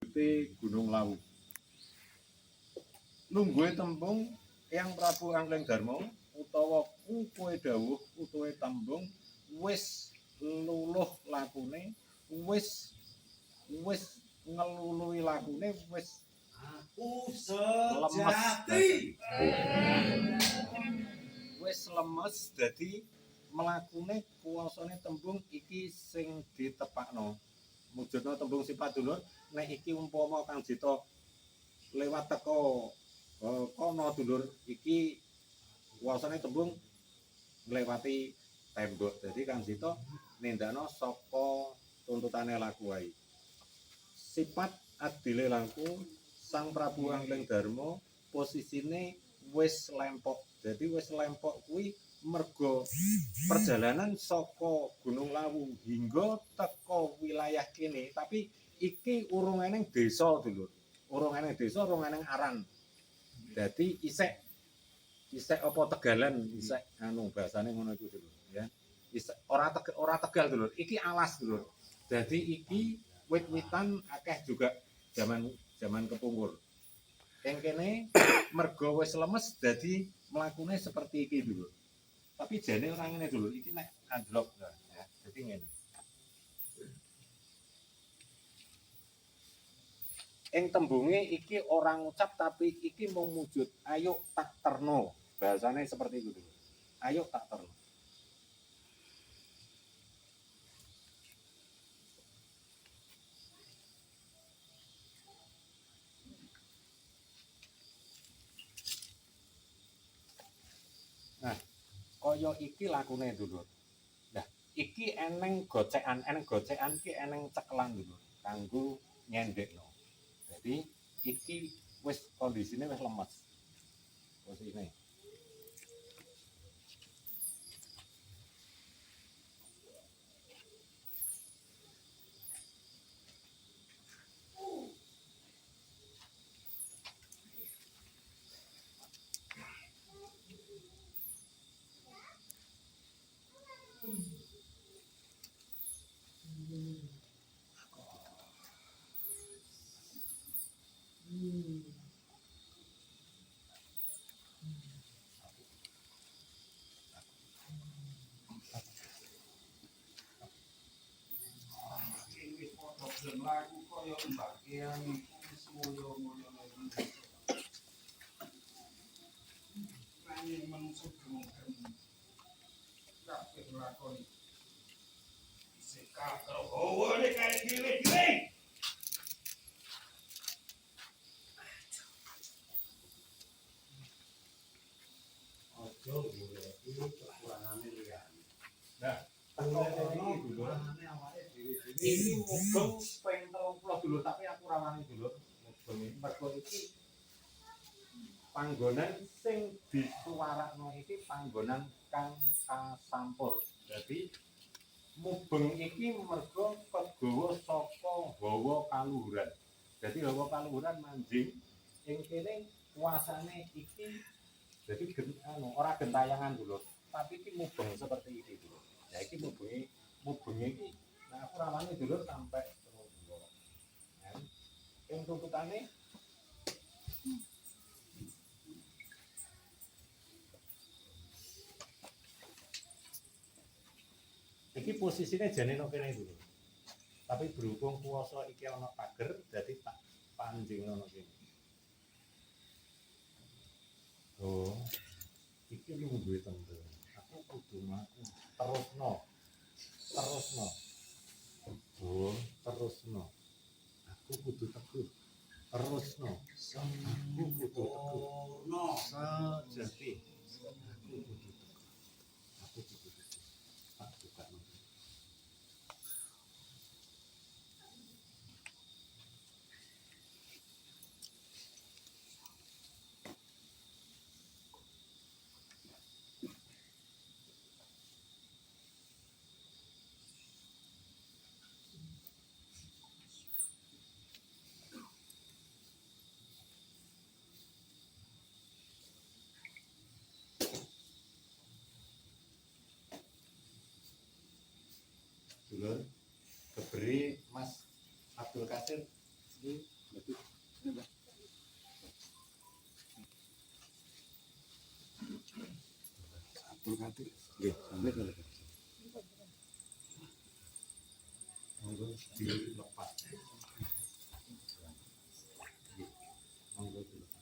Gunung Lawu. Lungguhe tembung Eyang Prabu Angling Darma utawa kukuhe dawuh utawa tembung wis luluh lakune, wis ngelului lakune, wis aku sejati. Wis lemes dadi mlakune kuwasane tembung iki sing ditepakno. Mujudna tembung sifat dulur nek iki umpama Kang Jito lewat teko kono dulur iki kuwasane tembung nglewati tembok. Dadi Kang Jito nindakno saka tuntutane laku wae. Sifat adile langkung Sang Prabu Angling Darma posisine wis lempok. Jadi wis lempok kuwi mergo perjalanan saka Gunung Lawu hingga teko wilayah kene, tapi iki urung eneng desa dulur. Urung eneng desa, urung eneng aran. Dadi isek apa tegalan, isek bahasane ngono iku dulur, ya. Isek ora tegal dulur. Iki alas dulur. Dadi iki wit-witan akeh juga zaman kepungkur. Yang kene mergo wis lemes dadi mlakune seperti iki dulu. Tapi jane ora ngene dulu, iki nek anjlok ya. Dadi ngene. Ing tembunge iki ora ngucap tapi iki mung mujud. Ayo tak terno. Bahasane seperti itu dulu. Ayo tak terno. Nah, kaya iki lakune dulur. Nah, iki eneng gocekan iki eneng cekelan dulur kanggo nyendekno. Jadi iki wis kondisine wis lemes. Posisine. Lagu kaya mbakean wis moyo-moyo nanging manungsa gemeng kabeh lakoni seka karo hawane kaya dhewe-dhewe. Ojo golek iki kekurangane liyane. Nah, ini mugeng ping 30 dulu tapi aku rawani dulu mugeng mergo iki panggonan sing disuwarakno iki panggonan kang kasampur. Jadi mubeng iki mergo kegawa saka hawa kaluhuran. Jadi hawa kaluhuran manjing ing kene kuasane iki jadi ora gentayangan dulu tapi iki mubeng seperti ini dulu. Ya iki mubenge iki nah aku rawani dulu sampai terus. Yang tuntutane iki posisinya jane nang kene dulu. Tapi berhubung kuasa iki ana pager jadi tak panjing ana kene. Oh. Iki lu duwe tembung. Aku kudu mlaku terusno. Oh, terusno. Aku kudu teguh. Terusno. Aku kudu teguh. Sejati. Aku kudu teguh. Aku kudu teguh. Tak buka nanti. Dulur keberi Mas Abdul Kadir iki Nggih, niku lho. Monggo dilepas. Nggih, monggo dilepas.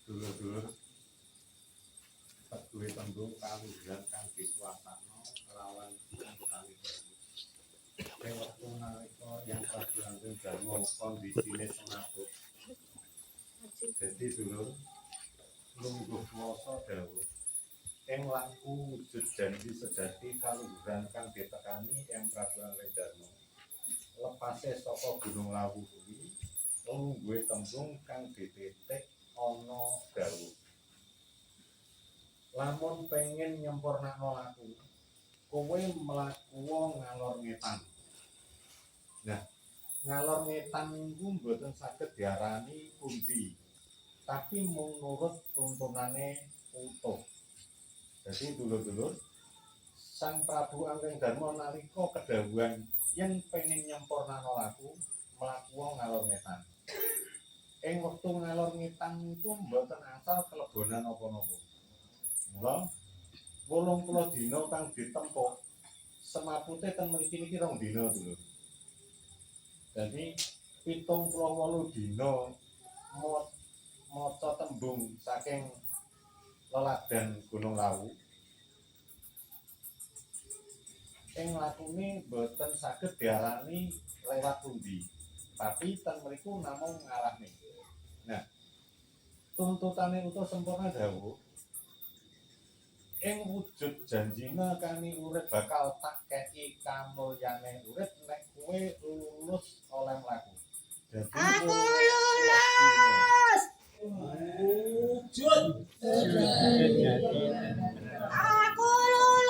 Dulur-dulur duwe tembung kaluhuran kang dikuasakno lawan kali baru. Waktu nalika yang Prabu Anggun Darmo kondisine semaput. Jadi dulur lungguh kuwasa dawuh ing laku wujud janji sejati kaluhuran kang ditekani yang Prabu Anggun Darmo. Lepase saka Gunung Lawu kuwi lungguhe tembung kang dititik ana dawuh. Lamun pengen nyempurnakno laku, kowe mlaku ngalor ngetan. Nah, ngalor ngetan niku mboten saged diarani pundi, tapi mung nurut tuntunane utuh. Jadi dulur-dulur Sang Prabu Angling Darma nalika kedhawuhan yen pengin nyempurnakno laku mlaku ngalor ngetan. Ing wektu ngalor ngetan niku mboten asal kelebonan apa-napa. Mula 80 dina kang ditempuh semapute ten mriki niki 2 dina dulur. Dadi 78 dina maca tembung saking leladan Gunung Lawu. Ing lakune boten saged diarani lewat pundi, tapi ten mriku namung ngarahne. Nah, tuntutane utus sempurna dawuh ing wujud janjine kani urip bakal tak kei kamulyane urip nek kowe lulus oleh mlaku. Dadi Aku lulus. Wujud. Aku lulus.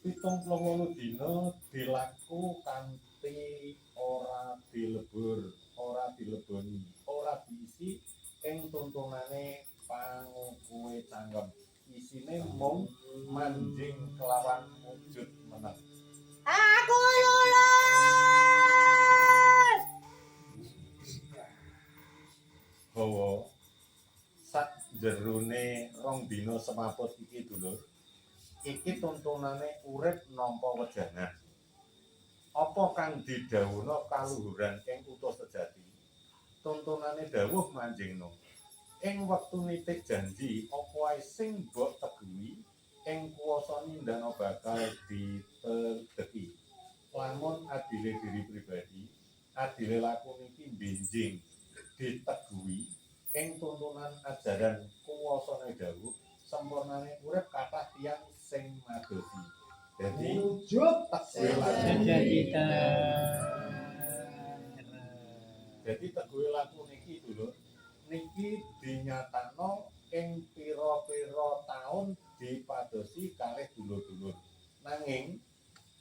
78 dina dilaku kanthi ora dileboni, ora diisi ing tuntunane pangukuhe cangkem. Isine mung manjing kelawan wujud meneng. Aku lulus. Hawa sak jerone 2 dina semaput iki dulur. Iki tuntunane urip nampa wejangan. Apa kang didhawuhna kaluhuran ing utus sejati? Tuntunane dawuh manjingno. Ing wektu nitik janji apa wae sing mbok teguhi ing kuwasa nindana bakal ditedeki. Lamun adile diri pribadi, adile laku niki benjing diteguhi ing tuntunan ajaran kuwasane dawuh sempurnane urip kathah tiyang sing madosi. Dadi Wujud. teguhe laku Jadi teguhe laku niki dulur niki dinyatakno ing pira-pira taun dipadosi kalih dulur-dulur. Nanging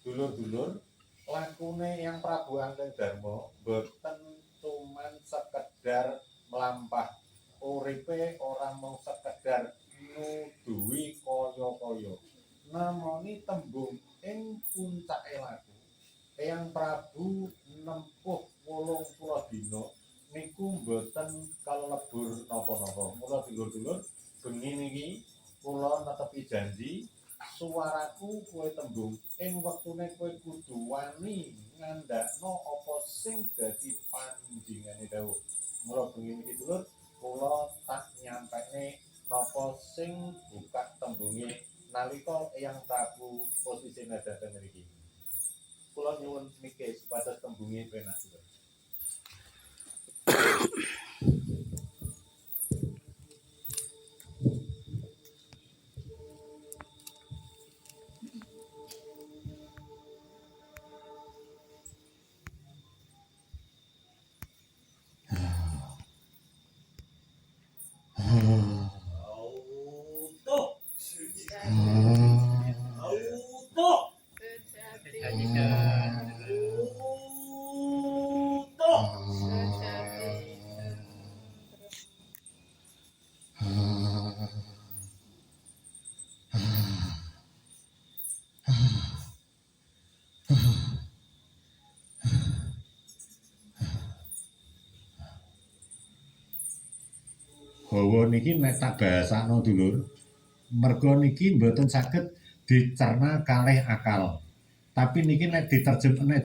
dulur-dulur lakune yang Prabu Angling Darma boten cuman sekedar melampah. Uripe ora mung sekedar nuduhi kaya-kaya. Namani tembung ing puncake laku. Eyang Prabu nempuh 80 dina niku mboten kalebur napa-napa. Mula dulur-dulur bengi niki kula netepi janji suaraku kowe tembung ing wektune kowe kudu wani ngandhakno apa sing dadi panjingane dawuh. Mula bengi niki dulur kula tak nyampekne napa sing buka tembunge nalika Eyang Prabu posisine dhateng mriki. Kula nyuwun mikir supados tembunge penak dulur. Auto. Auto. Auto. Hawa niki nek tak bahasakno dulur, merga niki mboten saged dicerna kalih akal. Tapi niki nek diterjemahne